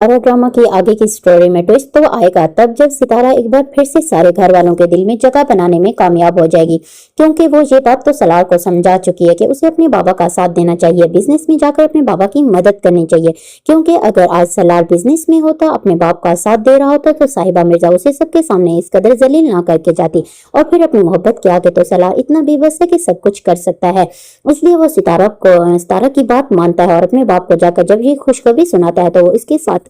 और ड्रामा की आगे की स्टोरी में ट्विस्ट तो आएगा तब जब सितारा एक बार फिर से सारे घर वालों के दिल में जगह बनाने में कामयाब हो जाएगी, क्योंकि वो ये बात तो सलार को समझा चुकी है कि उसे अपने बाबा का साथ देना चाहिए, बिजनेस में जाकर अपने बाबा की मदद करनी चाहिए। क्योंकि अगर आज सलार बिजनेस में होता, अपने बाप का साथ दे रहा होता, तो साहिबा मिर्जा उसे सबके सामने इस कदर जलील ना करके जाती। और फिर अपनी मोहब्बत के आगे तो सलार इतना बेबस है कि सब कुछ कर सकता है, इसलिए वो सितारा की बात मानता है और अपने बाप को जाकर जब ये खुशखबरी सुनाता है तो वो इसके साथ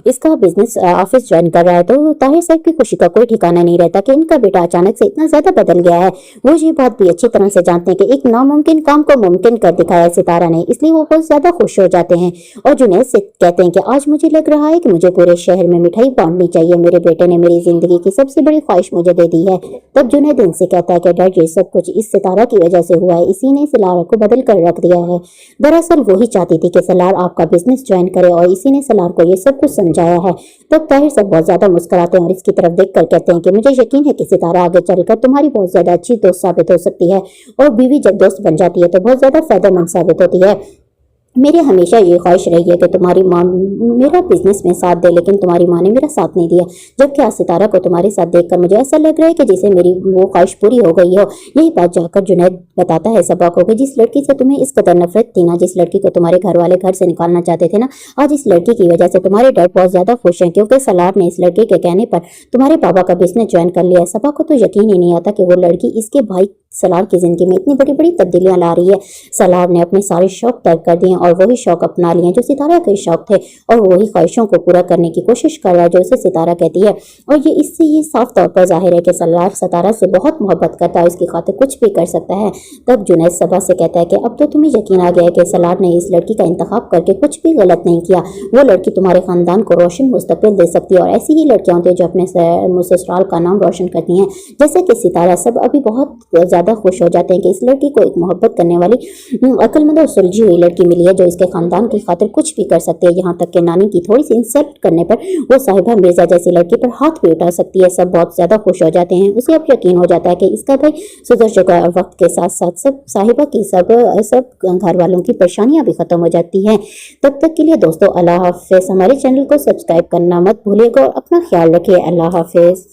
इसका बिजनेस ऑफिस ज्वाइन कर रहा है। तो ताहिर साहब की खुशी का कोई ठिकाना नहीं रहता कि इनका बेटा अचानक से इतना ज्यादा बदल गया है। वो ये बात भी अच्छी तरह से जानते हैं कि एक नामुमकिन काम को मुमकिन कर दिखाया है सितारा ने, इसलिए वो बहुत ज्यादा खुश हो जाते हैं। और जुनैद से कहते हैं कि आज मुझे लग रहा है कि मुझे पूरे शहर में मिठाई बांटनी चाहिए, मेरे बेटे ने मेरी जिंदगी की सबसे बड़ी ख्वाहिश मुझे दे दी है। तब जुनैद इनसे कहता है कि डैड, ये सब कुछ इस सितारा की वजह से हुआ है, इसी ने सलार को बदल कर रख दिया है। दरअसल वही चाहती थी कि सलार आपका बिजनेस ज्वाइन करे और इसी ने सलार को ये सब कुछ समझाया है। तब ताहिर सब बहुत ज्यादा मुस्कुराते हैं और इसकी तरफ देखकर कहते हैं कि मुझे यकीन है कि सितारा आगे चलकर तुम्हारी बहुत ज्यादा अच्छी दोस्त साबित हो सकती है, और बीवी जब दोस्त बन जाती है तो बहुत ज्यादा फायदेमंद साबित होती है। मेरी हमेशा ये ख्वाहिश रही है कि तुम्हारी माँ मेरा बिजनेस में साथ दे, लेकिन तुम्हारी माँ ने मेरा साथ नहीं दिया। जबकि आज सितारा को तुम्हारे साथ देखकर मुझे ऐसा लग रहा है कि जैसे मेरी वो ख्वाहिश पूरी हो गई हो। यही बात जाकर जुनैद बताता है सबा को कि जिस लड़की से तुम्हें इस कदर नफरत थी ना, जिस लड़की को तुम्हारे घर वाले घर से निकालना चाहते थे ना, आज इस लड़की की वजह से तुम्हारे डैड बहुत ज्यादा खुश हैं, क्योंकि सलार ने इस लड़के के कहने पर तुम्हारे पापा का बिजनेस ज्वाइन कर लिया। सबा को तो यकीन ही नहीं आता कि वो लड़की इसके भाई सलार की जिंदगी में इतनी बड़ी बड़ी तब्दीलियां ला रही है। सलार ने अपने सारे शौक तर्क कर दिए और वही शौक अपना लिए जो सितारा के शौक थे, और वही ख्वाहिशों को पूरा करने की कोशिश कर रहा है जो उसे सितारा कहती है। और ये इससे ये साफ तौर पर जाहिर है कि सलार सितारा से बहुत मोहब्बत करता है, इसकी खातिर कुछ भी कर सकता है। तब जुनैद सबा से कहता है कि अब तो तुम्हें यकीन आ गया है कि सलार ने इस लड़की का इंतखाब करके कुछ भी गलत नहीं किया। वो लड़की तुम्हारे खानदान को रोशन मुस्तकबिल दे सकती है, और ऐसी ही लड़कियां होती है जो अपने ससुराल का नाम रोशन करती हैं, जैसे कि सितारा। सब अभी बहुत ज्यादा खुश हो जाते हैं कि इस लड़की को एक मोहब्बत करने वाली अक्लमंद और सुलझी हुई लड़की मिली है जो इसके खानदान की खातिर कुछ भी कर सकती है। यहाँ तक कि नानी की थोड़ी सी इंसल्ट करने पर वो साहिबा मिर्जा जैसी लड़की पर हाथ भी उठा सकती है। सब बहुत ज्यादा खुश हो जाते हैं। उसे अब यकीन हो जाता है कि इसका भाई सुधर चुका है, और वक्त के साथ साथ सब साहिबा की सब घर वालों की परेशानियां भी खत्म हो जाती हैं। तब तक के लिए दोस्तों अल्लाह हाफिज। हमारे चैनल को सब्सक्राइब करना मत भूलिएगा और अपना ख्याल रखिए। अल्लाह हाफिज।